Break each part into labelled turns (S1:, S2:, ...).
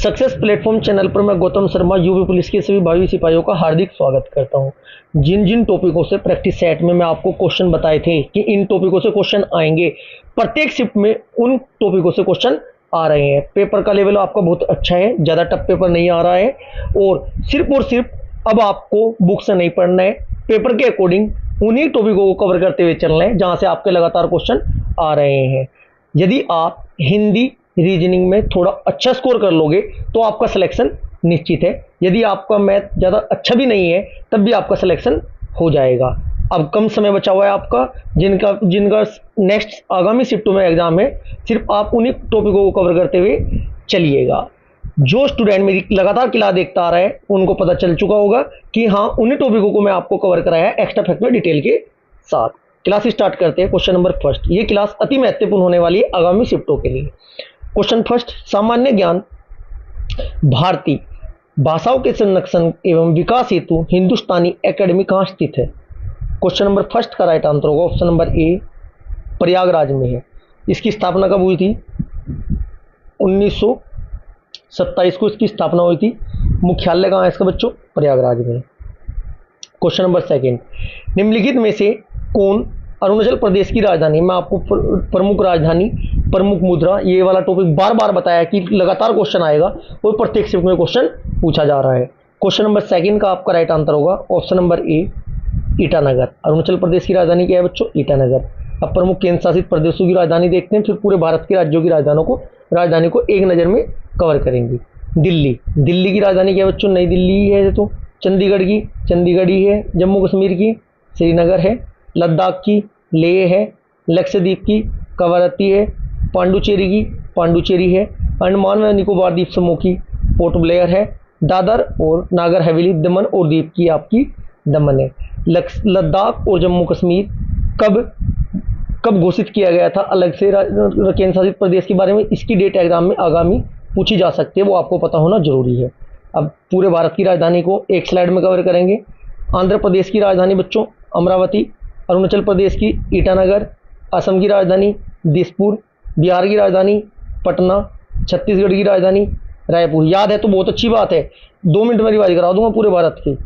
S1: Success platform channel पर मैं Gautam Sharma UP police के सभी भाई सिपाहियों का हार्दिक स्वागत करता हूं। जिन जिन टॉपिकों से प्रैक्टिस सेट में मैं आपको क्वेश्चन बताए थे कि इन टॉपिकों से क्वेश्चन आएंगे, प्रत्येक शिफ्ट में उन टॉपिकों से क्वेश्चन आ रहे हैं। पेपर का लेवल आपका बहुत अच्छा है, ज़्यादा टफ पेपर नहीं आ रहा है और सिर्फ अब आपको बुक से नहीं पढ़ना है, पेपर के अकॉर्डिंग उन्हीं टॉपिकों को कवर करते हुए चलना है जहाँ से आपके लगातार क्वेश्चन आ रहे हैं। यदि आप हिंदी रीजनिंग में थोड़ा अच्छा स्कोर कर लोगे तो आपका सिलेक्शन निश्चित है। यदि आपका मैथ ज़्यादा अच्छा भी नहीं है तब भी आपका सिलेक्शन हो जाएगा। अब कम समय बचा हुआ है आपका, जिनका नेक्स्ट आगामी शिफ्टों में एग्जाम है, सिर्फ आप उन्हीं टॉपिकों को कवर करते हुए चलिएगा। जो स्टूडेंट मेरी लगातार क्लास देखता आ रहा है उनको पता चल चुका होगा कि हाँ, उन्हीं टॉपिकों को मैं आपको कवर कराया है एक्स्ट्रा फैक्ट में डिटेल के साथ। क्लास स्टार्ट करते हैं। क्वेश्चन नंबर फर्स्ट, ये क्लास अति महत्वपूर्ण होने वाली है आगामी शिफ्टों के लिए। क्वेश्चन फर्स्ट, सामान्य ज्ञान भारतीय भाषाओं के संरक्षण एवं विकास हेतु हिंदुस्तानी एकेडमी कहाँ स्थित है? क्वेश्चन नंबर फर्स्ट का राइट आंसर होगा ऑप्शन नंबर ए, प्रयागराज में है। इसकी स्थापना कब हुई थी? 1927 को इसकी स्थापना हुई थी। मुख्यालय कहाँ है इसका बच्चों? प्रयागराज में। क्वेश्चन नंबर सेकेंड, निम्नलिखित में से कौन अरुणाचल प्रदेश की राजधानी? मैं आपको प्रमुख राजधानी, प्रमुख मुद्रा, ये वाला टॉपिक बार बार बताया कि लगातार क्वेश्चन आएगा और प्रत्येक शिफ्ट में क्वेश्चन पूछा जा रहा है। क्वेश्चन नंबर सेकंड का आपका राइट आंसर होगा option number A, Itanagar. Arunachal Pradesh की राजधानी क्या है बच्चों? ईटानगर। अब प्रमुख केंद्र शासित प्रदेशों की राजधानी देखते हैं, फिर पूरे भारत के राज्यों की राजधानी को एक नज़र में कवर करेंगे। दिल्ली की राजधानी क्या है बच्चों? नई दिल्ली है। तो चंडीगढ़ ही है। जम्मू कश्मीर की श्रीनगर है। लद्दाख की लेह है। लक्षद्वीप की कवरत्ती है। पांडुचेरी है। अंडमान व निकोबार द्वीप समूह की पोर्ट ब्लेयर है। दादर और नागर हवेली दमन और दीव की आपकी दमन है। लद्दाख और जम्मू कश्मीर कब घोषित किया गया था अलग से केंद्र शासित प्रदेश के बारे में? इसकी डेट एग्जाम में आगामी पूछी जा सकती है, वो आपको पता होना जरूरी है। अब पूरे भारत की राजधानी को एक स्लाइड में कवर करेंगे। आंध्र प्रदेश की राजधानी बच्चों अमरावती, अरुणाचल प्रदेश की ईटानगर, असम की राजधानी दिसपुर, बिहार की राजधानी पटना, छत्तीसगढ़ की राजधानी रायपुर। याद है तो बहुत अच्छी बात है, 2 मिनट में रिवाइज करा दूंगा पूरे भारत की।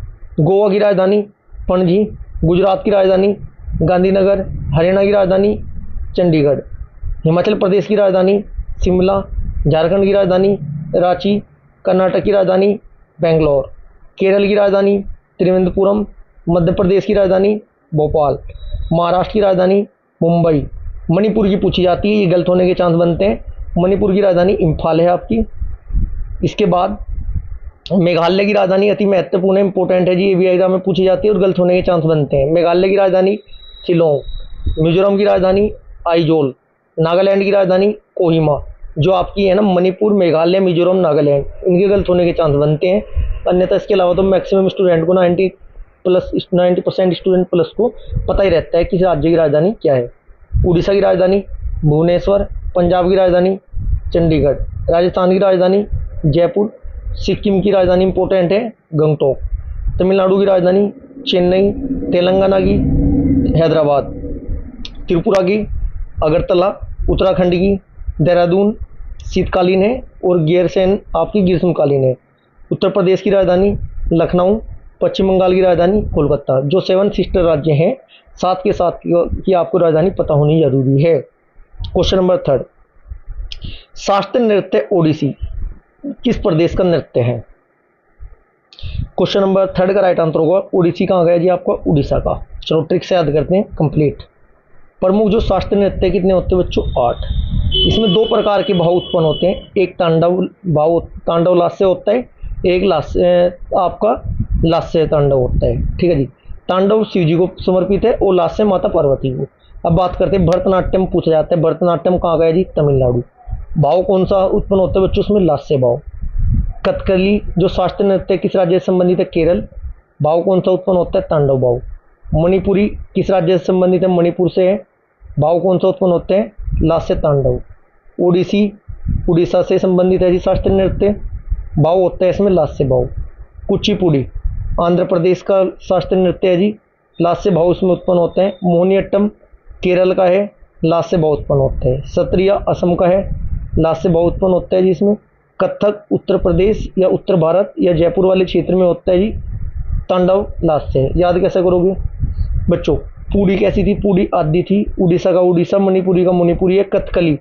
S1: गोवा की राजधानी पणजी, गुजरात की राजधानी गांधीनगर, हरियाणा की राजधानी चंडीगढ़, हिमाचल प्रदेश की राजधानी शिमला, झारखंड की राजधानी रांची, कर्नाटक की राजधानी बेंगलोर, केरल की राजधानी त्रिवेंद्रपुरम, मध्य प्रदेश की राजधानी भोपाल, महाराष्ट्र की राजधानी मुंबई। मणिपुर की पूछी जाती है, ये गलत होने के चांस बनते हैं। मणिपुर की राजधानी इम्फाल है आपकी। इसके बाद मेघालय की राजधानी अति महत्वपूर्ण है, इंपॉर्टेंट है जी, ये भी एग्जाम में पूछी जाती है और गलत होने के चांस बनते हैं। मेघालय की राजधानी शिलोंग, मिजोरम की राजधानी आइजोल, नागालैंड की राजधानी कोहिमा। जो आपकी है ना मणिपुर, मेघालय, मिजोरम, नागालैंड, इनके गलत होने के चांस बनते हैं। अन्यथा इसके अलावा तो मैक्सिमम स्टूडेंट को 90% स्टूडेंट प्लस को पता ही रहता है कि राज्य की राजधानी क्या है। उड़ीसा की राजधानी भुवनेश्वर, पंजाब की राजधानी चंडीगढ़, राजस्थान की राजधानी जयपुर, सिक्किम की राजधानी इंपॉर्टेंट है गंगटोक, तमिलनाडु की राजधानी चेन्नई, तेलंगाना की हैदराबाद, त्रिपुरा की अगरतला, उत्तराखंड की देहरादून शीतकालीन है और गैरसैन आपकी ग्रीष्मकालीन है। उत्तर प्रदेश की राजधानी लखनऊ, पश्चिम बंगाल की राजधानी कोलकाता। जो 7 सिस्टर राज्य हैं, साथ के साथ की आपको राजधानी पता होनी जरूरी है। क्वेश्चन नंबर थर्ड, शास्त्रीय नृत्य ओडिसी किस प्रदेश का नृत्य है? क्वेश्चन नंबर थर्ड का राइट आंसर होगा ओडिसी। कहाँ गया जी आपका? उड़ीसा का। चलो ट्रिक से याद करते हैं कंप्लीट। प्रमुख जो शास्त्रीय नृत्य कितने होते हैं बच्चों? 8। इसमें 2 प्रकार के भाव उत्पन्न होते हैं, एक तांडव लास्य होता है, एक आपका लास्य तांडव होता है। ठीक है जी। तांडव शिव जी को समर्पित है और लास्य माता पार्वती को। अब बात करते हैं भरतनाट्यम पूछा जाता है। भरतनाट्यम कहाँ गया जी? तमिलनाडु। भाव कौन सा उत्पन्न होता है बच्चों? उसमें लास्य भाव। कथकली जो शास्त्रीय नृत्य किस राज्य से संबंधित है? केरल। भाव कौन सा उत्पन्न होता है? तांडव भाव। मणिपुरी किस राज्य से संबंधित है? मणिपुर से है। भाव कौन सा उत्पन्न होते हैं? लास्य तांडव। ओडिसी उड़ीसा से संबंधित है जी शास्त्रीय नृत्य, भाव होता है इसमें लास्य भाव। कुचिपुड़ी आंध्र प्रदेश का शास्त्रीय नृत्य है जी, लास्य भाव उसमें उत्पन्न होते हैं। मोहिनीअट्टम केरल का है, लास्य भाव उत्पन्न होते हैं। सत्रिया असम का है, लास्य भाव उत्पन्न होता है जी इसमें। कथक उत्तर प्रदेश या उत्तर भारत या जयपुर वाले क्षेत्र में होता है जी। तांडव लास्ट से, याद कैसे करोगे बच्चों। पूड़ी कैसी थी, पूड़ी आदि थी। उड़ीसा का उड़ीसा, मणिपुरी का मणिपुरी है। कथकली,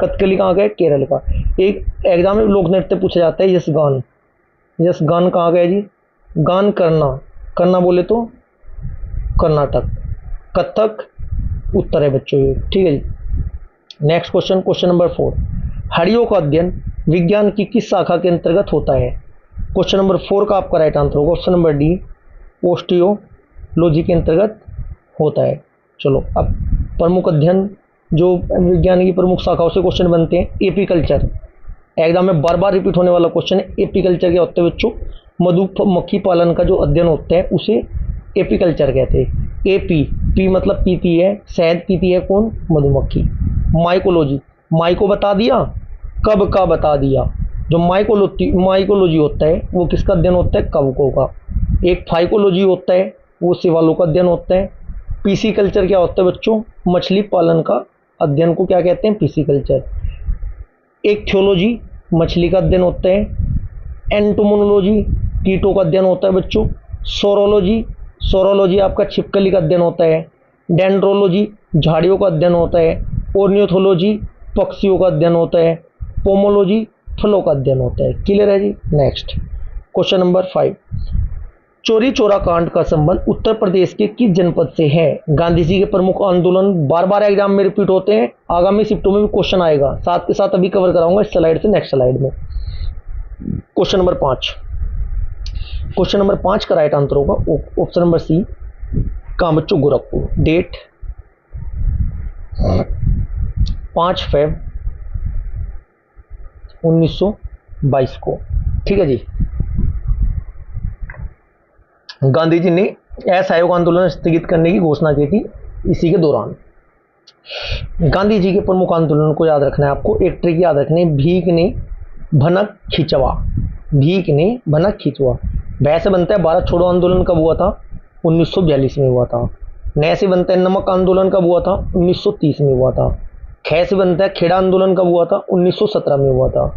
S1: कथकली कहाँ का है, केरल का। एक एग्जाम में लोक नृत्य पूछा जाता है, यशगान, यशगान कहाँ का है जी, गान करना, करना बोले तो कर्नाटक। कथक उत्तर है बच्चों ये, ठीक है जी। नेक्स्ट क्वेश्चन, क्वेश्चन नंबर 4, हड्डियों का अध्ययन विज्ञान की किस शाखा के अंतर्गत होता है। क्वेश्चन नंबर 4 का आपका राइट आंसर होगा ऑप्शन नंबर डी, ओस्टियोलॉजी के अंतर्गत होता है। चलो अब प्रमुख अध्ययन जो विज्ञान की प्रमुख शाखाओं से क्वेश्चन बनते हैं। एपीकल्चर, एग्जाम में बार बार रिपीट होने वाला क्वेश्चन है। एपीकल्चर क्या होता है बच्चों, मधुमक्खी पालन का जो अध्ययन होता है उसे एपीकल्चर कहते हैं। एपी, पी मतलब पीती है, शहद पीती है कौन, मधुमक्खी। माइकोलॉजी, माइको बता दिया, कब का बता दिया। जो माइकोलॉजी होता है वो किसका अध्ययन होता है, कवकों का। एक फाइकोलॉजी होता है वो शैवालों का अध्ययन होता है। पीसी कल्चर क्या होता है बच्चों, मछली पालन का अध्ययन को क्या कहते हैं, पीसी कल्चर। एक थियोलॉजी, मछली का अध्ययन होता है। एंटोमोनोलॉजी, कीटों का अध्ययन होता है बच्चों। सोरोलॉजी, सोरोलॉजी आपका छिपकली का अध्ययन होता है। डेंड्रोलॉजी, झाड़ियों का अध्ययन होता है। ऑर्नियोथोलॉजी, पक्षियों का अध्ययन होता है। पोमोलॉजी, फलों का अध्ययन होता है। क्लियर है जी। Next question number 5, Chauri Chaura कांड का संबंध उत्तर प्रदेश के किस जनपद से है। गांधी जी के प्रमुख आंदोलन बार बार एग्जाम में रिपीट होते हैं, आगामी शिफ्टों में भी क्वेश्चन आएगा, साथ के साथ अभी कवर कराऊंगा इस स्लाइड से नेक्स्ट स्लाइड में। क्वेश्चन नंबर 5, क्वेश्चन नंबर 5 का राइट आंसर होगा ऑप्शन नंबर सी, कहाँ बच्चों, गोरखपुर। डेट 5 फरवरी 1922 को, ठीक है जी। गांधी जी ने असहयोग आंदोलन स्थगित करने की घोषणा की थी इसी के दौरान। गांधी जी के प्रमुख आंदोलन को याद रखना है आपको, एक ट्रिक याद रखनी है, भीख ने भनक खिंचवा, भीख ने भनक खिंचवा। भय से बनता है भारत छोड़ो आंदोलन कब हुआ था, 1942 में हुआ था। नय से बनता है नमक आंदोलन कब हुआ था, 1930 में हुआ था। ख से बनता है खेड़ा आंदोलन कब हुआ था, 1917 में हुआ था।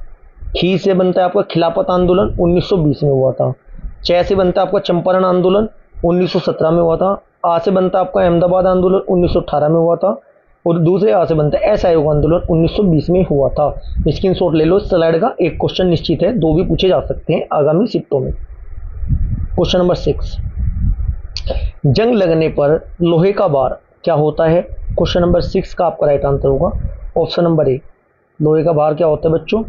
S1: खी से बनता है आपका खिलाफत आंदोलन, 1920 में हुआ था। च से बनता है आपका चंपारण आंदोलन, 1917 में हुआ था। आ से बनता है आपका अहमदाबाद आंदोलन, 1918 में हुआ था। और दूसरे आ से बनता है असहयोग आंदोलन, 1920 में हुआ था। स्क्रीनशॉट ले लो इस स्लाइड का, एक क्वेश्चन निश्चित है, दो भी पूछे जा सकते हैं आगामी शिफ्टों में। क्वेश्चन नंबर 6, जंग लगने पर लोहे का भार क्या होता है। क्वेश्चन नंबर 6 का आपका राइट आंसर होगा ऑप्शन नंबर ए, लोहे का भार क्या होता है बच्चों,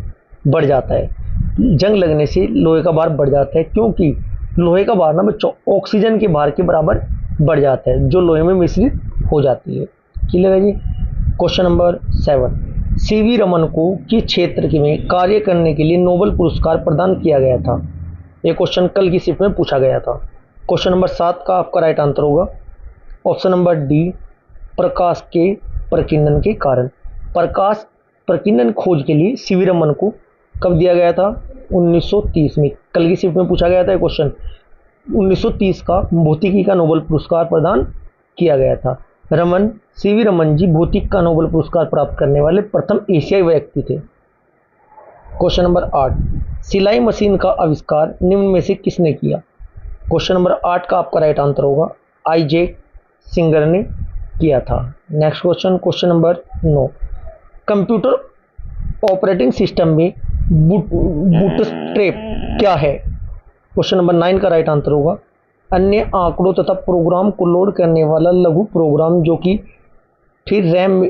S1: बढ़ जाता है। जंग लगने से लोहे का भार बढ़ जाता है, क्योंकि लोहे का भार ना बच्चों ऑक्सीजन के भार के बराबर बढ़ जाता है जो लोहे में मिश्रित हो जाती है। क्लियर है जी। क्वेश्चन नंबर 7, सीवी रमन को किस क्षेत्र में कार्य करने के लिए नोबेल पुरस्कार प्रदान किया गया था। ये क्वेश्चन कल की शिफ्ट में पूछा गया था। क्वेश्चन नंबर 7 का आपका राइट आंसर होगा ऑप्शन नंबर डी, प्रकाश के प्रकीर्णन के कारण। प्रकाश प्रकीर्णन खोज के लिए सीवी रमन को कब दिया गया था, 1930 में। कल की शिफ्ट में पूछा गया था क्वेश्चन। 1930 का भौतिकी का नोबेल पुरस्कार प्रदान किया गया था। रमन, सीवी रमन जी भौतिक का नोबेल पुरस्कार प्राप्त करने वाले प्रथम एशियाई व्यक्ति थे। क्वेश्चन नंबर 8, सिलाई मशीन का आविष्कार निम्न में से किसने किया। क्वेश्चन नंबर 8 का आपका राइट आंसर होगा आइजैक सिंगर ने किया था। Next question, question number 9, computer operating system में बूटस्ट्रैप क्या है। क्वेश्चन नंबर 9 का राइट आंसर होगा अन्य आंकड़ों तथा प्रोग्राम को लोड करने वाला लघु प्रोग्राम जो कि फिर रैम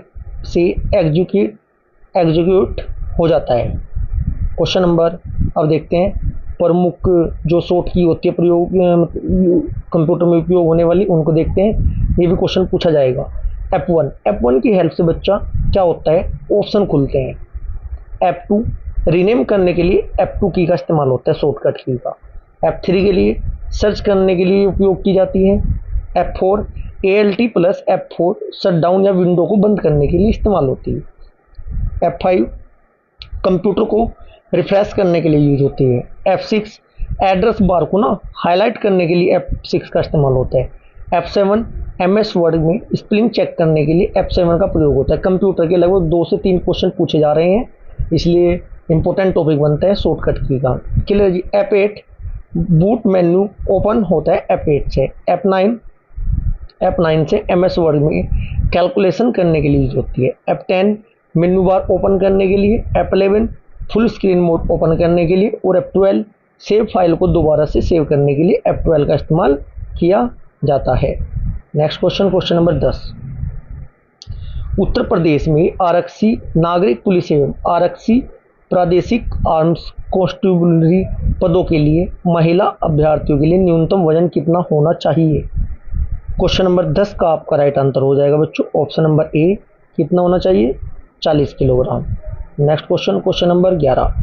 S1: से एग्जीक्यूट हो जाता है। क्वेश्चन नंबर, अब देखते हैं प्रमुख जो शॉर्ट की होती है प्रयोग कंप्यूटर में उपयोग होने वाली, उनको देखते हैं। ये भी क्वेश्चन पूछा जाएगा। F1 की हेल्प से बच्चा क्या होता है, ऑप्शन खुलते हैं। F2 रीनेम करने के लिए F2 की का इस्तेमाल होता है, शॉर्टकट की का। F3 के लिए सर्च करने के लिए उपयोग की जाती है। F4 ALT plus F4 shutdown या विंडो को बंद करने के लिए इस्तेमाल होती है। F5 कंप्यूटर को रिफ्रेश करने के लिए यूज होती है। F6 एड्रेस बार को ना हाईलाइट करने के लिए F6 का इस्तेमाल होता है। F7 MS वर्ड में स्पेलिंग चेक करने के लिए F7 का प्रयोग होता है। कंप्यूटर के लगभग 2 से 3 क्वेश्चन पूछे जा रहे हैं, इसलिए इंपॉर्टेंट टॉपिक बनता है शॉर्टकट की का। क्लियर जी। F8 बूट मेन्यू ओपन होता है F8 से। F9 से MS वर्ड में कैलकुलेशन करने के लिए यूज होती है। F10 मेन्यू बार ओपन करने के लिए। F11 full screen mode open करने के लिए। और F12 सेव फाइल को दोबारा से सेव करने के लिए F12 का इस्तेमाल किया जाता है। Next question, question number 10। Uttar Pradesh में आरक्षी नागरिक पुलिस एवं आरक्षी प्रादेशिक आर्म्स कॉन्स्टेबलरी पदों के लिए महिला अभ्यर्थियों के लिए न्यूनतम वजन कितना होना चाहिए? क्वेश्चन नंबर 10 का आपका राइट आंसर हो जाएगा बच्चों ऑप्शन नंबर ए, कितना होना चाहिए? 40 kilogram. Next question, question number 11।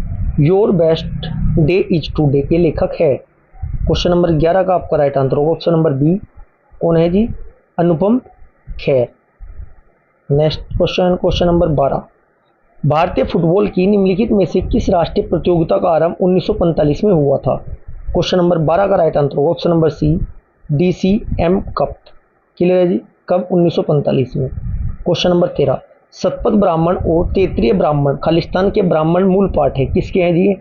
S1: Your best day is today के लेखक है? क्वेश्चन नंबर 11 का आपका राइट आंसर होगा ऑप्शन नंबर बी, कौन है जी? Anupam Kher. Next question, question number 12। भारतीय फुटबॉल की निम्नलिखित में से किस राष्ट्रीय प्रतियोगिता का आरंभ 1945 में हुआ था? क्वेश्चन नंबर 12 का राइट आंसर होगा option number C, DCM cup. Clear है जी, कब? 1945 में। Question number 13। शतपथ ब्राह्मण और तैत्तिरीय ब्राह्मण खालिस्तान के ब्राह्मण मूल पाठ है, किसके हैं जी?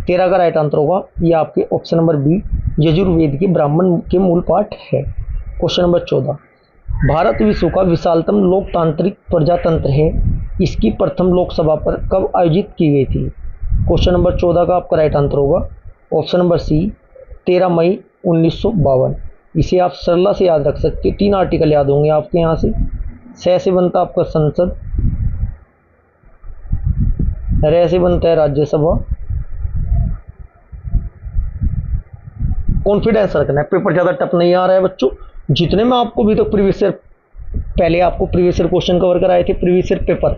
S1: 13 का राइट आंसर होगा ये आपके ऑप्शन नंबर बी, यजुर्वेद के ब्राह्मण के मूल पाठ है। Question number 14। भारत विश्व का विशालतम लोकतांत्रिक प्रजातंत्र है, इसकी प्रथम लोकसभा पर कब आयोजित की गई थी? क्वेश्चन नंबर 14 का आपका राइट आंसर होगा ऑप्शन नंबर सी, 13 मई 1952। इसे आप सरला से याद रख सकते हैं, 3 आर्टिकल याद होंगे आपके यहाँ से बनता आपका संसद, र से बनता है राज्यसभा। कॉन्फिडेंस रखना है, पेपर ज़्यादा टफ नहीं आ रहा है बच्चों। जितने में आपको अभी तक प्रीवियस ईयर, पहले आपको प्रीवियस ईयर क्वेश्चन कवर कराए थे, प्रीवियस ईयर पेपर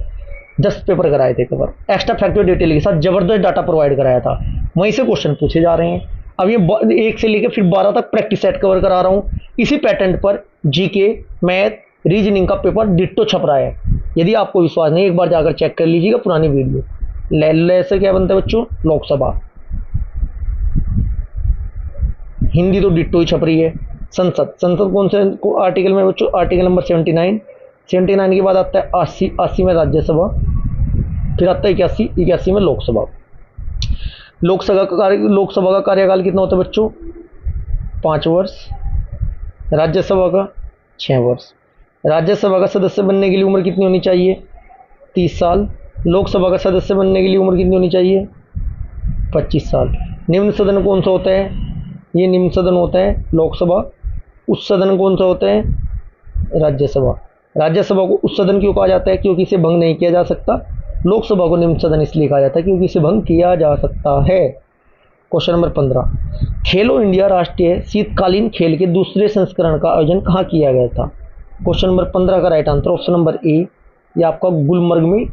S1: 10 पेपर कराए थे कवर, एक्स्ट्रा फैक्टर डिटेल के साथ जबरदस्त डाटा प्रोवाइड कराया था, वहीं से क्वेश्चन पूछे जा रहे हैं। अब ये 1 से लेकर फिर 12 तक प्रैक्टिस सेट कवर करा रहा हूँ। इसी पैटर्न पर जीके, मैथ, रीजनिंग का पेपर डिट्टो छप रहा है। यदि आपको विश्वास नहीं, एक बार जाकर चेक कर लीजिएगा पुरानी वीडियो। ले से क्या बनता है बच्चों? लोकसभा। हिंदी तो डिट्टो ही छप रही है। संसद कौन से आर्टिकल में बच्चों? आर्टिकल नंबर 79 के बाद आता है 80 में राज्यसभा, फिर आता है 81 में लोकसभा। लोकसभा का कार्यकाल कितना होता है बच्चों? 5 वर्ष। राज्यसभा का 6 वर्ष। राज्यसभा का सदस्य बनने के लिए उम्र कितनी होनी चाहिए? 30 साल। लोकसभा का सदस्य बनने के लिए उम्र कितनी होनी चाहिए? 25 साल। निम्न सदन कौन सा होता है? ये निम्न सदन होता है लोकसभा। उच्च सदन कौन सा होता है? राज्यसभा। राज्यसभा को उच्च सदन क्यों कहा जाता है? क्योंकि इसे भंग नहीं किया जा सकता। लोकसभा को निम्न सदन इसलिए कहा जाता है क्योंकि इसे भंग किया जा सकता है। Question number 15। खेलो इंडिया राष्ट्रीय शीतकालीन खेल के दूसरे संस्करण का आयोजन कहाँ किया गया था? क्वेश्चन नंबर 15 का राइट आंसर ऑप्शन नंबर ए, ये आपका गुलमर्ग में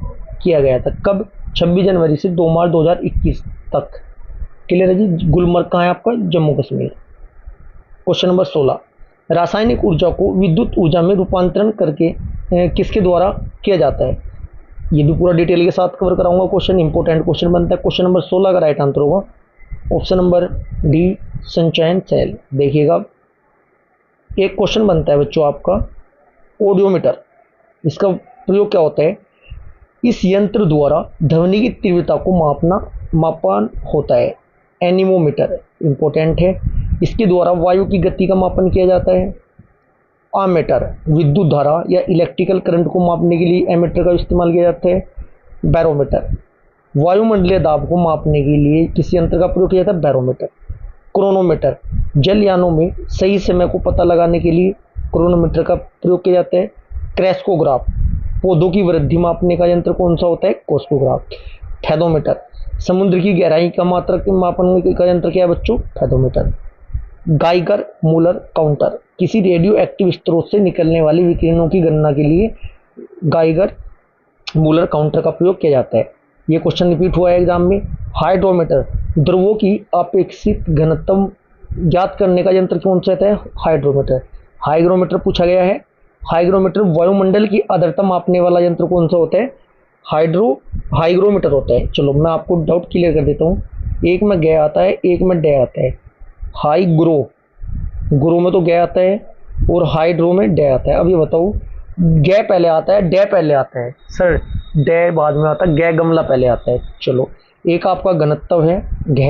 S1: किया गया था। कब? 26 जनवरी से 2 मार्च 2021 तक। क्लियर है जी। गुलमर्ग कहाँ है आपका? जम्मू कश्मीर। Question number 16। रासायनिक ऊर्जा को विद्युत ऊर्जा में रूपांतरण करके किसके द्वारा किया जाता है? ये भी पूरा डिटेल के साथ कवर कराऊंगा। क्वेश्चन इंपॉर्टेंट क्वेश्चन बनता है। क्वेश्चन नंबर 16 का राइट आंसर होगा ऑप्शन नंबर डी, संचयन सेल। देखिएगा, एक क्वेश्चन बनता है बच्चों आपका ऑडियोमीटर। इसका प्रयोग क्या होता है? इस यंत्र द्वारा ध्वनि की तीव्रता को मापन होता है। एनीमोमीटर इंपॉर्टेंट है। इसके द्वारा वायु की गति का मापन किया जाता है। आमीटर विद्युत धारा या इलेक्ट्रिकल करंट को मापने के लिए एमीटर का इस्तेमाल किया जाता है। बैरोमीटर वायुमंडलीय दाब को मापने के लिए किस यंत्र का प्रयोग किया जाता है? बैरोमीटर। क्रोनोमीटर जलयानों में सही समय को पता लगाने के लिए क्रोनोमीटर का प्रयोग किया जाता है। क्रेस्कोग्राफ पौधों की वृद्धि मापने का यंत्र कौन सा होता है? कोस्मोग्राफ। फेदोमीटर समुद्र की गहराई का मात्रक मापन का यंत्र क्या है बच्चों? फेदोमीटर। गाइगर मूलर काउंटर किसी रेडियो एक्टिव स्रोत से निकलने वाली विकिरणों की गणना के लिए गाइगर मूलर काउंटर का प्रयोग किया जाता है। ये क्वेश्चन रिपीट हुआ है एग्जाम में। हाइड्रोमीटर द्रवों की अपेक्षित घनत्व ज्ञात करने का यंत्र कौन सा है? हाइड्रोमीटर। हाइग्रोमीटर पूछा गया है। हाइग्रोमीटर वायुमंडल की आर्द्रता मापने वाला यंत्र कौन सा होता है? हाइग्रोमीटर होता है। चलो मैं आपको डाउट क्लियर कर देता हूँ। एक में गै आता है, एक में डे आता है। ग्रो में तो गै आता है और हाइड्रो में डे आता है। अब ये बताओ, गै पहले आता है, डे पहले आता है? सर डे बाद में आता है, गै गमला पहले आता है। चलो एक आपका घनत्व है घ,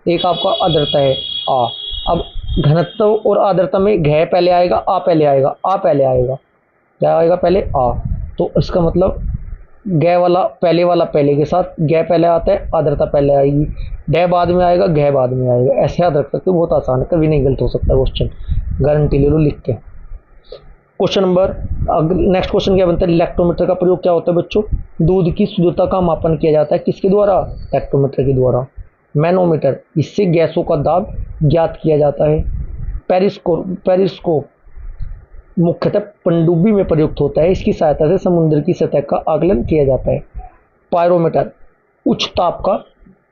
S1: एक आपका आर्द्रता है आ। अब घनत्व और आर्द्रता में घ पहले आएगा, आ पहले आएगा, आ पहले आएगा, क्या आएगा पहले आ। तो इसका मतलब ग वाला पहले के साथ, ग पहले आता है, आर्द्रता पहले आएगी, ड बाद में आएगा, घ बाद में आएगा। ऐसे याद रख सकते हो, बहुत आसान है, कभी नहीं गलत हो सकता क्वेश्चन, गारंटी ले लो लिख के। क्वेश्चन नंबर नेक्स्ट क्वेश्चन क्या बनता है, लैक्टोमीटर का प्रयोग क्या होता है बच्चों? दूध की शुद्धता का मापन किया जाता है किसके द्वारा? लैक्टोमीटर के द्वारा। मैनोमीटर, इससे गैसों का दाब ज्ञात किया जाता है। पेरिस्कोप मुख्यतः पनडुब्बी में प्रयुक्त होता है, इसकी सहायता से समुद्र की सतह का आकलन किया जाता है। पायरोमीटर उच्च ताप का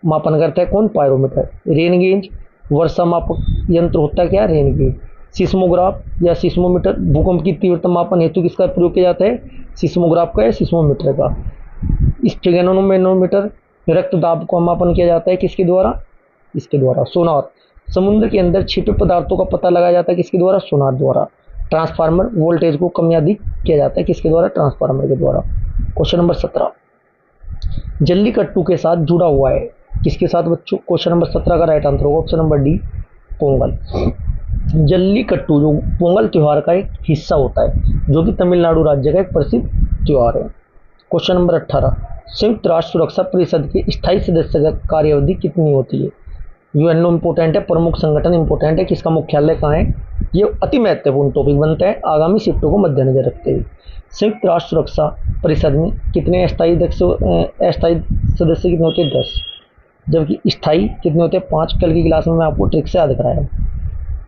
S1: मापन करता है, कौन? पायरोमीटर। रेन गेज वर्षा मापक यंत्र होता है, क्या? Rain gauge. सिस्मोग्राफ या सिस्मोमीटर भूकंप की तीव्रता मापन हेतु किसका प्रयोग किया जाता है? सिस्मोग्राफ का या सिस्मोमीटर का। स्टेगनोमेनोमीटर रक्त दाब का मापन किया जाता है किसके द्वारा? इसके द्वारा। सोनार समुद्र के अंदर छिपे पदार्थों का पता लगाया जाता है किसके द्वारा? सोनार द्वारा। ट्रांसफार्मर वोल्टेज को कम या अधिक किया जाता है किसके द्वारा? ट्रांसफार्मर के द्वारा। क्वेश्चन नंबर 17 जल्लीकट्टू के साथ जुड़ा हुआ है किसके साथ बच्चों? क्वेश्चन नंबर 17 का राइट आंसर होगा option number D, Pongal. Jallikattu जो पोंगल त्योहार का एक हिस्सा होता है, जो कि तमिलनाडु राज्य का एक प्रसिद्ध त्योहार है। क्वेश्चन नंबर 18 संयुक्त राष्ट्र सुरक्षा परिषद के स्थायी सदस्य कार्यावधि कितनी होती है? यूएनओ इंपोर्टेंट है, प्रमुख संगठन इंपोर्टेंट है, किसका मुख्यालय कहाँ है? ये अति महत्वपूर्ण टॉपिक बनता है आगामी शिफ्टों को मद्देनजर रखते हुए। संयुक्त राष्ट्र सुरक्षा परिषद में कितने अस्थायी सदस्य कितने होते हैं? 10, जबकि स्थायी कितने होते हैं? 5। कल की क्लास में मैं आपको ट्रिक से याद कराया।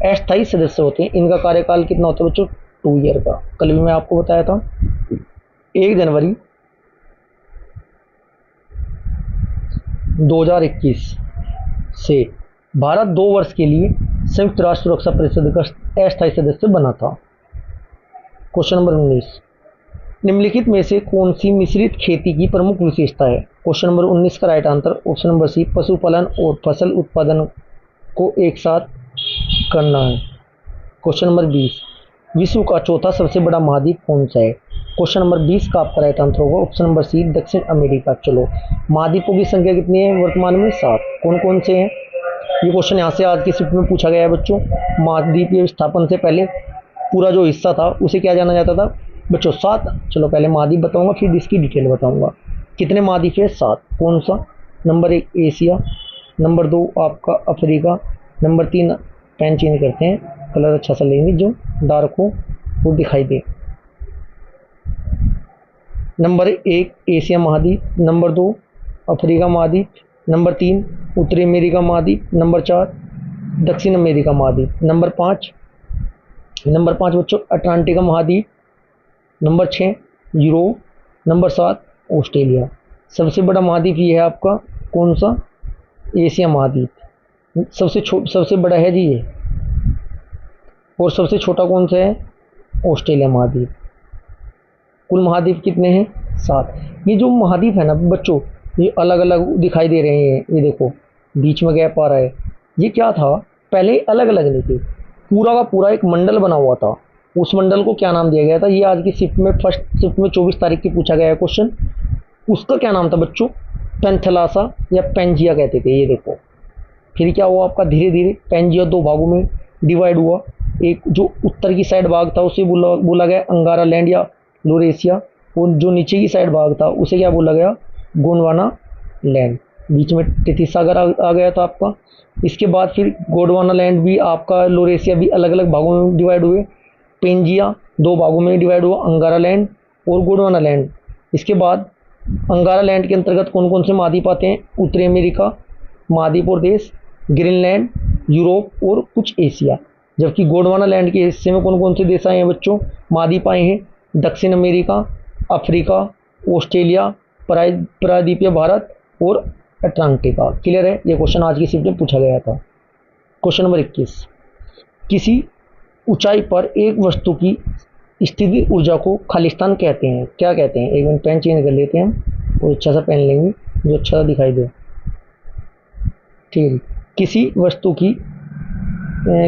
S1: अस्थायी सदस्य होते हैं, इनका कार्यकाल कितना होता है बच्चों? 2 ईयर का। कल भी मैं आपको बताया था। 1 जनवरी 2021 से भारत 2 वर्ष के लिए संयुक्त राष्ट्र सुरक्षा परिषद का अस्थायी सदस्य बना था। क्वेश्चन नंबर 19 निम्नलिखित में से कौन सी मिश्रित खेती की प्रमुख विशेषता है? क्वेश्चन नंबर 19 का right answer option number C, पशुपालन और फसल उत्पादन को एक साथ करना है। क्वेश्चन नंबर 20 विश्व का चौथा सबसे बड़ा महाद्वीप कौन सा है? क्वेश्चन नंबर 20 का आपका राइट आंसर होगा ऑप्शन नंबर सी, दक्षिण अमेरिका। चलो, महाद्वीपों की संख्या कितनी है वर्तमान में? 7। कौन कौन से हैं? ये क्वेश्चन यहाँ से आज की शिफ्ट में पूछा गया है बच्चों। महाद्वीपीय विस्थापन से पहले पूरा जो हिस्सा था उसे क्या जाना जाता था बच्चों? 7। चलो, पहले महाद्वीप बताऊंगा, फिर इसकी डिटेल बताऊंगा। कितने महाद्वीप है? 7। कौन सा? नंबर 1 एशिया, नंबर 2 आपका अफ्रीका, नंबर 3 पेन चेंज करते हैं, कलर अच्छा सा लेंगे जो डार्क हो वो दिखाई दे। नंबर 1 एशिया महाद्वीप, नंबर 2 अफ्रीका महाद्वीप, नंबर 3 उत्तरी अमेरिका महाद्वीप, नंबर 4 दक्षिण अमेरिका महाद्वीप, नंबर 5 बच्चों अटलांटिका महाद्वीप, नंबर 6 यूरोप, नंबर 7 ऑस्ट्रेलिया। सबसे बड़ा महाद्वीप ये है आपका कौन सा? एशिया महाद्वीप। सबसे बड़ा है जी ये, और सबसे छोटा कौन सा है? ऑस्ट्रेलिया महाद्वीप। कुल महाद्वीप कितने हैं? 7। ये जो महाद्वीप है ना बच्चों, ये अलग अलग दिखाई दे रहे हैं। ये देखो बीच में गैप आ रहा है, ये क्या था? पहले अलग अलग नहीं थे, पूरा का पूरा एक मंडल बना हुआ था। उस मंडल को क्या नाम दिया गया था? ये आज की शिफ्ट में फर्स्ट शिफ्ट में 24 तारीख की पूछा गया है क्वेश्चन। उसका क्या नाम था बच्चों? पेंथेलासा या पेंजिया कहते थे। ये देखो फिर क्या हुआ आपका, धीरे धीरे पेंजिया 2 भागों में डिवाइड हुआ। एक जो उत्तर की साइड भाग था उसे बोला गया अंगारा लैंड या लोरेशिया, और जो नीचे की साइड भाग था उसे क्या बोला गया? गोंडवाना लैंड। बीच में तिथि सागर आ गया था आपका। इसके बाद फिर गोंडवाना लैंड भी आपका, लोरेशिया भी अलग अलग भागों में डिवाइड हुए। पेंजिया 2 भागों में डिवाइड हुआ, अंगारा लैंड और गोंडवाना लैंड। इसके बाद अंगारा लैंड के अंतर्गत कौन कौन से महाद्वीप आते हैं? उत्तरी अमेरिका महाद्वीप और देश, ग्रीनलैंड, यूरोप और कुछ एशिया। जबकि गोंडवाना लैंड के हिस्से में कौन कौन से देश आए हैं बच्चों? महाद्वीप आए हैं दक्षिण अमेरिका, अफ्रीका, ऑस्ट्रेलिया, प्रायद्वीपीय भारत और अटलांटिका। क्लियर है? ये क्वेश्चन आज की शिफ्ट में पूछा गया था। क्वेश्चन नंबर 21 किसी ऊंचाई पर एक वस्तु की स्थिति ऊर्जा को खालिस्तान कहते हैं, क्या कहते हैं? एक मिनट पेन चेंज कर लेते हैं हम, कोई अच्छा सा पेन लेंगे जो अच्छा दिखाई दे। ठीक है,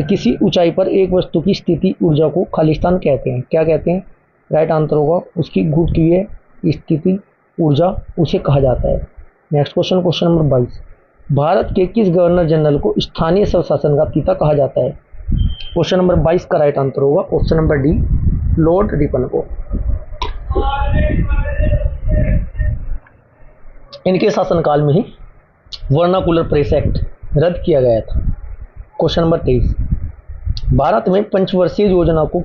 S1: किसी ऊंचाई पर एक वस्तु की स्थिति ऊर्जा को खालिस्तान कहते हैं, क्या कहते हैं? राइट आंसर होगा उसकी गुरुत्वीय स्थिति ऊर्जा उसे कहा जाता है। Next question, question number 22, Bharat के किस गवर्नर जनरल को स्थानीय स्वशासन का पिता कहा जाता है? क्वेश्चन नंबर 22 का राइट आंसर होगा option number D, Lord Ripon को। इनके शासनकाल में ही वर्नाकुलर प्रेस एक्ट रद्द किया गया था। क्वेश्चन नंबर 23, भारत में पंचवर्षीय योजना को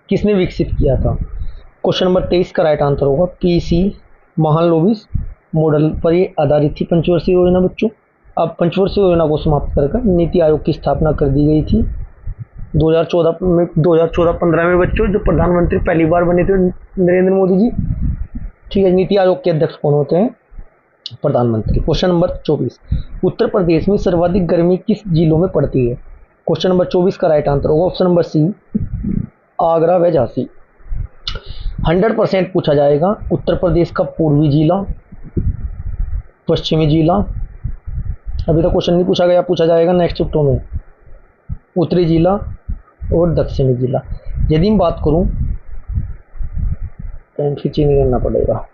S1: किसने विकसित किया था? क्वेश्चन नंबर 23 का राइट आंसर होगा पीसी महालनोबिस मॉडल पर ये आधारित थी पंचवर्षीय योजना बच्चों। अब पंचवर्षीय योजना को समाप्त कर नीति आयोग की स्थापना कर दी गई थी 2014-15 में बच्चों। जो प्रधानमंत्री पहली बार बने थे नरेंद्र मोदी जी, ठीक है। नीति आयोग के अध्यक्ष कौन होते हैं? प्रधानमंत्री। क्वेश्चन नंबर 24, उत्तर प्रदेश में सर्वाधिक गर्मी किस जिलों में पड़ती है? क्वेश्चन नंबर 24 का राइट आंसर होगा ऑप्शन नंबर सी, आगरा व झांसी। 100% पूछा जाएगा उत्तर प्रदेश का पूर्वी जिला, पश्चिमी जिला, अभी तक क्वेश्चन नहीं पूछा गया, पूछा जाएगा नेक्स्ट चैप्टर में, उत्तरी जिला और दक्षिणी जिला। यदि मैं बात करूं, खींची नहीं करना पड़ेगा,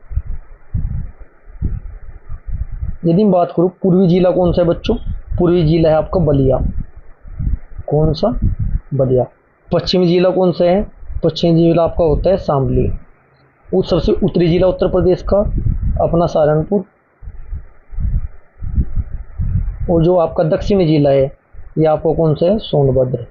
S1: यदि मैं बात करूं पूर्वी जिला कौन सा है बच्चों? पूर्वी जिला है आपका बलिया। कौन सा? बलिया। पश्चिमी जिला कौन सा है? पश्चिमी जिला आपका होता है शामली। उस सबसे उत्तरी जिला उत्तर प्रदेश का अपना सहारनपुर, और जो आपका दक्षिणी जिला है ये आपको कौन सा है? सोनभद्र।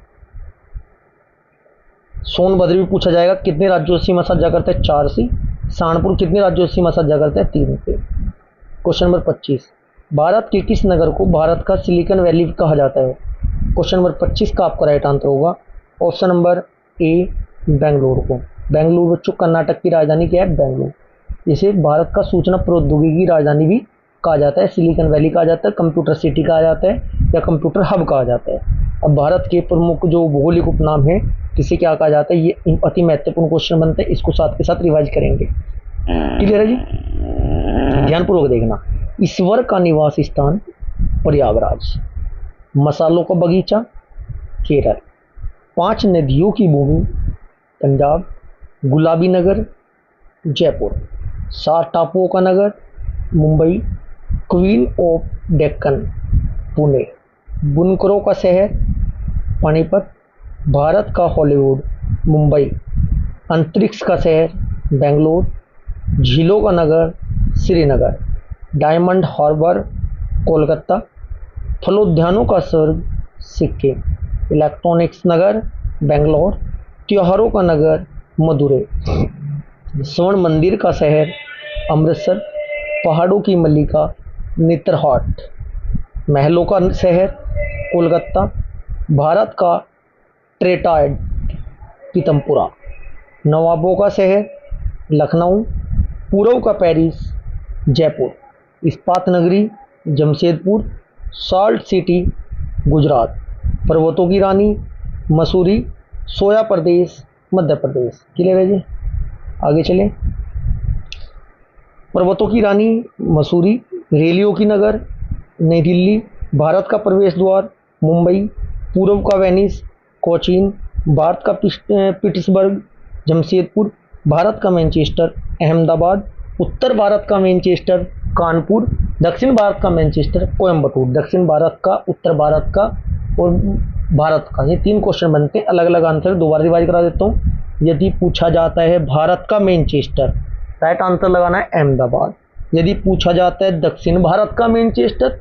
S1: सोनभद्र भी पूछा जाएगा कितने राज्यों से सीमा साझा करता है? 4 से। सहारनपुर कितने राज्यों से सीमा साझा करता है? 3 से। क्वेश्चन नंबर 25, भारत के किस नगर को भारत का सिलिकॉन वैली कहा जाता है? क्वेश्चन नंबर 25 का आपका राइट आंसर होगा ऑप्शन नंबर ए, बेंगलुरु को। बेंगलुरु बच्चों कर्नाटक की राजधानी क्या है? बेंगलुरु। इसे भारत का सूचना प्रौद्योगिकी राजधानी भी कहा जाता है, सिलिकॉन वैली कहा जाता है, कंप्यूटर सिटी कहा जाता है या कंप्यूटर हब कहा जाता है। अब भारत के प्रमुख जो भौगोलिक उपनाम है जिसे क्या कहा जाता है, ये अति महत्वपूर्ण क्वेश्चन बनते हैं, इसको साथ के साथ रिवाइज करेंगे। क्लियर है जी? ध्यानपूर्वक देखना। ईश्वर का निवास स्थान प्रयागराज, मसालों का बगीचा केरल, 5 नदियों की भूमि पंजाब, गुलाबी नगर जयपुर, 7 टापुओं का नगर मुंबई, क्वीन ऑफ डेक्कन पुणे, बुनकरों का शहर पानीपत, भारत का हॉलीवुड मुंबई, अंतरिक्ष का शहर बेंगलोर, झीलों का नगर श्रीनगर, डायमंड हार्बर कोलकाता, फलोद्यानों का स्वर्ग सिक्किम, इलेक्ट्रॉनिक्स नगर बेंगलोर, त्योहारों का नगर मदुरै, स्वर्ण मंदिर का शहर अमृतसर, पहाड़ों की मल्लिका नेत्रहाट, महलों का शहर कोलकाता, भारत का ट्रेटाइड पीतमपुरा, नवाबों का शहर लखनऊ, पूर्व का पेरिस जयपुर, इस्पात नगरी जमशेदपुर, सॉल्ट सिटी गुजरात, पर्वतों की रानी मसूरी, सोया प्रदेश मध्य प्रदेश। क्लियर है जी? आगे चलें। पर्वतों की रानी मसूरी, रेलियों की नगर नई दिल्ली, भारत का प्रवेश द्वार मुंबई, पूर्व का वेनिस कोचीन, भारत का पिट्सबर्ग जमशेदपुर, भारत का मैनचेस्टर अहमदाबाद, उत्तर भारत का मैनचेस्टर कानपुर, दक्षिण भारत का मैनचेस्टर कोयम्बटूर। दक्षिण भारत का, उत्तर भारत का और भारत का, ये 3 क्वेश्चन बनते हैं। अलग अलग आंसर दोबारा रिवाइज करा देता हूँ। यदि पूछा जाता है भारत का मैनचेस्टर, राइट आंसर लगाना है अहमदाबाद। यदि पूछा जाता है दक्षिण भारत का मैनचेस्टर,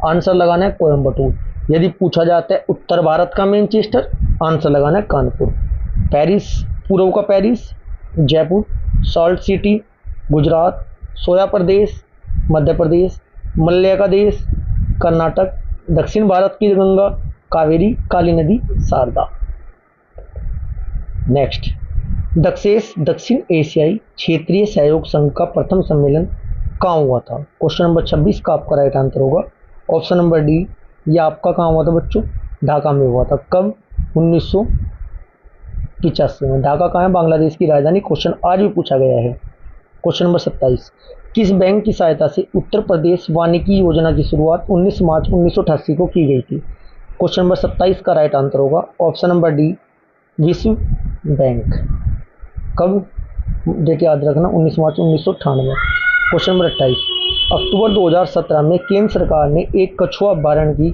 S1: आंसर लगाना है कोयम्बटूर। यदि पूछा जाता है उत्तर भारत का मैनचेस्टर, आंसर लगाना है कानपुर। पेरिस, पूर्व का Paris Jaipur, salt city Gujarat, soya प्रदेश मध्य प्रदेश, मलय का देश कर्नाटक, दक्षिण भारत की गंगा कावेरी, काली नदी शारदा। नेक्स्ट, दक्षिण एशियाई क्षेत्रीय सहयोग संघ का प्रथम सम्मेलन कहाँ हुआ था? क्वेश्चन नंबर 26 का आपका राइट आंसर होगा ऑप्शन नंबर डी। ये आपका कहाँ हुआ था बच्चों? ढाका में हुआ था। कब? 1985 में। ढाका कहाँ है? बांग्लादेश की राजधानी। क्वेश्चन आज भी पूछा गया है। क्वेश्चन नंबर 27, किस बैंक की सहायता से उत्तर प्रदेश वानिकी योजना की शुरुआत 19 मार्च 1988 को की गई थी? क्वेश्चन नंबर 27 का राइट आंसर होगा ऑप्शन नंबर डी, विश्व बैंक। कब? डेट याद रखना, 19 मार्च 1998। क्वेश्चन नंबर 28, अक्टूबर 2017 में केंद्र सरकार ने एक कछुआ अभयारण्य की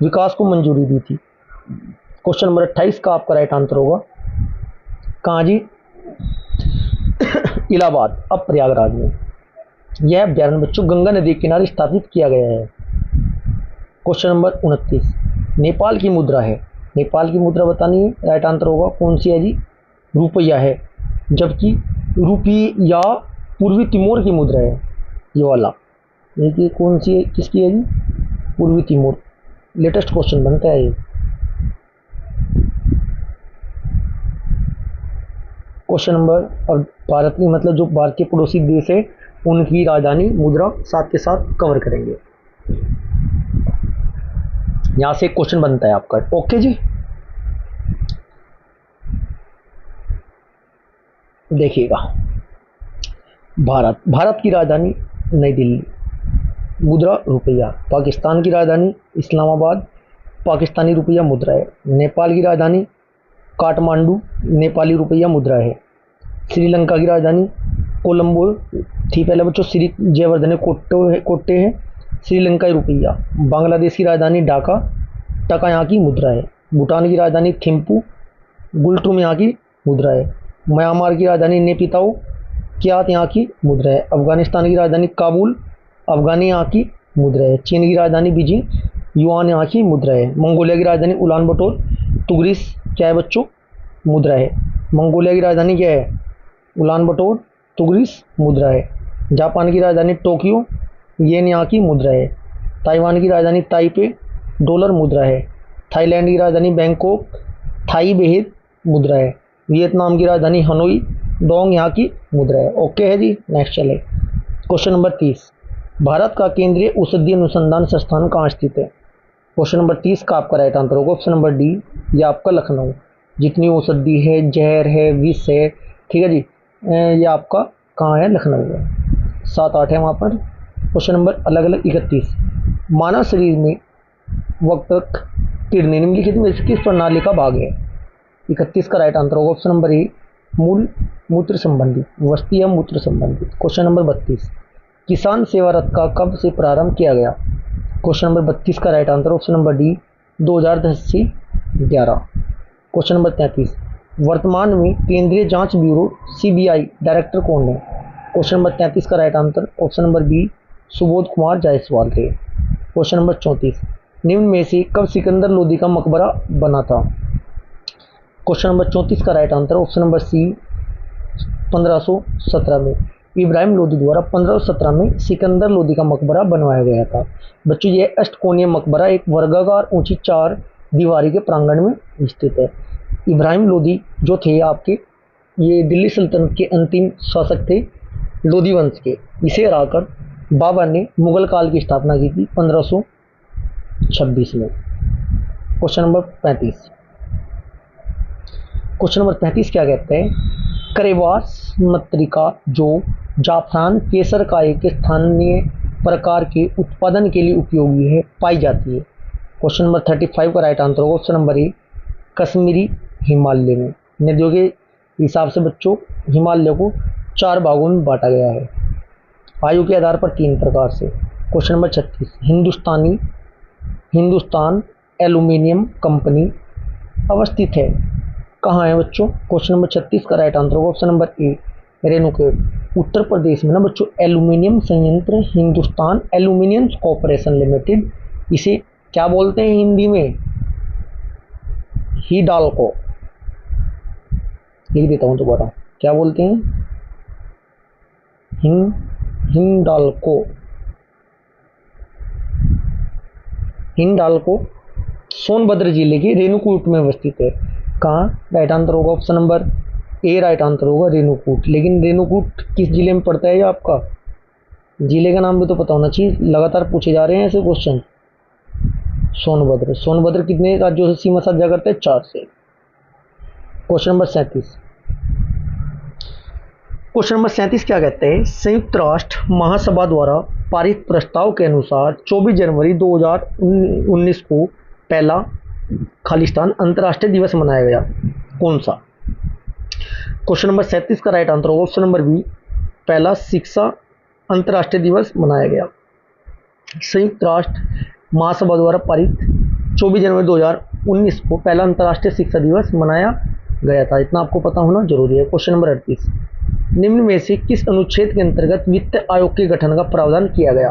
S1: विकास को मंजूरी दी थी। क्वेश्चन नंबर 28 का आपका राइट आंसर होगा कहाँ जी? इलाहाबाद, अब प्रयागराज में। यह अभयारण्य बच्चों गंगा नदी के किनारे स्थापित किया गया है। क्वेश्चन नंबर 29, नेपाल की मुद्रा है, नेपाल की मुद्रा बतानी है, राइट आंसर होगा कौन सी है जी? रुपया है, जबकि रुपया पूर्वी तिमोर की मुद्रा है। ये वाला ये कौन सी है, किसकी है जी? पूर्वी तिमोर। लेटेस्ट क्वेश्चन बनता है ये। क्वेश्चन नंबर, अब भारत की मतलब जो भारत के पड़ोसी देश है उनकी राजधानी मुद्रा साथ के साथ कवर करेंगे। यहां से क्वेश्चन बनता है आपका। ओके जी, देखिएगा, भारत की राजधानी नई दिल्ली, मुद्रा रुपया। पाकिस्तान की राजधानी इस्लामाबाद, पाकिस्तानी रुपया मुद्रा है। नेपाल की राजधानी काठमांडू, नेपाली रुपया मुद्रा है। श्रीलंका की राजधानी कोलंबो थी पहले बच्चों, श्री जयवर्धने कोट्टे है, श्रीलंकाई रुपया। बांग्लादेश की राजधानी ढाका, टका यहाँ की मुद्रा है। भूटान की राजधानी थिम्पू, गुल्टुम यहाँ की मुद्रा है। म्यांमार की राजधानी नेपिताओ, क्यात यहाँ की मुद्रा है। अफगानिस्तान की राजधानी काबुल, अफगानी यहाँ की मुद्रा है। चीन की राजधानी बीजिंग, युआन यहाँ की मुद्रा है। मंगोलिया की राजधानी उलान बटोर, तुगरिस क्या है बच्चों? मुद्रा है। मंगोलिया की राजधानी क्या है? उलान बटोर, तुगरिस मुद्रा है। जापान की राजधानी टोक्यो, येन यहाँ की मुद्रा है। ताइवान की राजधानी ताइपे, डॉलर मुद्रा है। थाईलैंड की राजधानी बैंकॉक, थाई बेहद मुद्रा है। वियतनाम की राजधानी हनोई, डोंग यहाँ की मुद्रा है। ओके है जी, नेक्स्ट चले। क्वेश्चन नंबर 30, भारत का केंद्रीय औषधीय अनुसंधान संस्थान कहाँ स्थित है? क्वेश्चन नंबर 30 का आपका राइट आंसर होगा ऑप्शन नंबर डी, ये आपका लखनऊ। जितनी औषधि है, जहर है, विष है, ठीक है जी, ये आपका कहाँ है? लखनऊ है। 7-8 है वहाँ पर। क्वेश्चन नंबर अलग अलग 31, मानव शरीर में वक्तक किडनी निम्नलिखित में से किस प्रणाली का भाग है? 31 का राइट आंसर होगा ऑप्शन नंबर ए, मूल मूत्र संबंधी, वस्ती या मूत्र संबंधी। क्वेश्चन नंबर 32, किसान सेवा रथ का कब से प्रारंभ किया गया? क्वेश्चन नंबर 32 का right answer option number D, 2010 से 11। क्वेश्चन नंबर 33, वर्तमान में केंद्रीय जांच ब्यूरो सीबीआई डायरेक्टर कौन है? क्वेश्चन नंबर 33 का right answer option number B, Subodh Kumar Jaiswal थे। क्वेश्चन नंबर 34, निम्न में से कब सिकंदर लोदी का मकबरा बना था? क्वेश्चन नंबर 34 का right answer option number C, 1517 में। इब्राहिम लोदी द्वारा 1517 में सिकंदर लोदी का मकबरा बनवाया गया था। बच्चों, यह अष्टकोणीय मकबरा एक वर्गाकार ऊंची 4 दीवारी के प्रांगण में स्थित है। इब्राहिम लोदी जो थे आपके, ये दिल्ली सल्तनत के अंतिम शासक थे लोदी वंश के। इसे हराकर बाबर ने मुगल काल की स्थापना की थी 1526 में। क्वेश्चन नंबर 35, क्वेश्चन नंबर 35 क्या कहते हैं? करेवास मत्रिका जो जाफरान केसर का एक स्थानीय प्रकार के उत्पादन के लिए उपयोगी है पाई जाती है। क्वेश्चन नंबर 35 का राइट आंसर होगा ऑप्शन नंबर ए, कश्मीरी हिमालय में। नदियों के हिसाब से बच्चों हिमालय को 4 भागों में बांटा गया है, आयु के आधार पर 3 प्रकार से। Question number 36, Hindustan aluminium company अवस्थित है कहाँ है बच्चों? क्वेश्चन नंबर 36 का राइट आंसर होगा ऑप्शन नंबर ए, रेणुकेट, उत्तर प्रदेश में ना बच्चों। एल्यूमिनियम संयंत्र हिंदुस्तान एल्यूमिनियम कॉर्पोरेशन लिमिटेड, इसे क्या बोलते हैं हिंदी में? हिंडाल्को। लिख देता हूं दोबारा, क्या बोलते हैं? हिंडाल्को। हिंडाल्को सोनभद्र जिले के रेणुकूट में अवस्थित है। कहाँ? राइट आंसर होगा ऑप्शन नंबर ए, राइट आंसर होगा रेणुकूट। लेकिन रेणुकूट किस जिले में पड़ता है? ये आपका जिले का नाम भी तो पता होना चाहिए, लगातार पूछे जा रहे हैं ऐसे क्वेश्चन। सोनभद्र, सोनभद्र कितने राज्यों से सीमा साझा करते हैं? 4 से। क्वेश्चन नंबर 37, क्वेश्चन नंबर 37 क्या कहते हैं? संयुक्त राष्ट्र महासभा द्वारा पारित प्रस्ताव के अनुसार 24 जनवरी 2019 को पहला खालिस्तान अंतर्राष्ट्रीय दिवस मनाया गया, कौन सा? क्वेश्चन नंबर 37 का राइट आंसर होगा ऑप्शन नंबर बी, पहला शिक्षा अंतर्राष्ट्रीय दिवस मनाया गया। संयुक्त राष्ट्र महासभा द्वारा पारित 24 जनवरी 2019 को पहला अंतर्राष्ट्रीय शिक्षा दिवस मनाया गया था। इतना आपको पता होना जरूरी है। क्वेश्चन नंबर 38, निम्न में से किस अनुच्छेद के अंतर्गत वित्त आयोग के गठन का प्रावधान किया गया?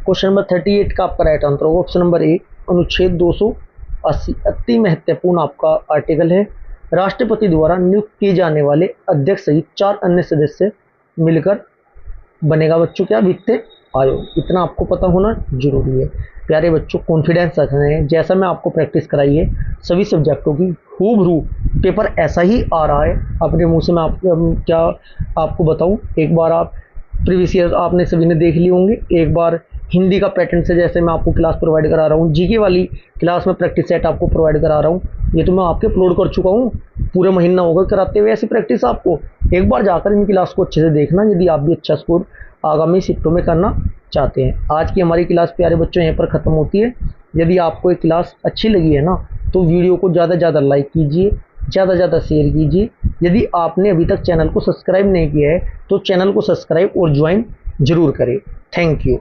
S1: क्वेश्चन नंबर 38 का आपका राइट आंसर होगा ऑप्शन नंबर ए, अनुच्छेद 280। अति महत्वपूर्ण आपका आर्टिकल है। राष्ट्रपति द्वारा नियुक्त किए जाने वाले अध्यक्ष सहित 4 अन्य सदस्य मिलकर बनेगा बच्चों क्या? वित्त आयोग। इतना आपको पता होना जरूरी है। प्यारे बच्चों, कॉन्फिडेंस रखना है। जैसा मैं आपको प्रैक्टिस कराई है सभी सब्जेक्टों की, हूबहू पेपर ऐसा ही आ रहा है। अपने मुंह से मैं क्या आपको बताऊं, एक बार आप प्रीवियस ईयर आपने सभी ने देख लिए होंगे। एक बार हिंदी का पैटर्न से जैसे मैं आपको क्लास प्रोवाइड करा रहा हूँ, जीके वाली क्लास में प्रैक्टिस सेट आपको प्रोवाइड करा रहा हूँ, ये तो मैं आपके अपलोड कर चुका हूँ। पूरे महीना होगा कराते हुए ऐसी प्रैक्टिस आपको। एक बार जाकर इन क्लास को अच्छे से देखना यदि आप भी अच्छा स्कोर आगामी शिफ्टों में करना चाहते हैं। आज की हमारी क्लास प्यारे बच्चों यहीं पर ख़त्म होती है। यदि आपको ये क्लास अच्छी लगी है ना, तो वीडियो को ज़्यादा से ज़्यादा लाइक कीजिए, ज़्यादा से ज़्यादा शेयर कीजिए। यदि आपने अभी तक चैनल को सब्सक्राइब नहीं किया है तो चैनल को सब्सक्राइब और ज्वाइन जरूर करें। Thank you.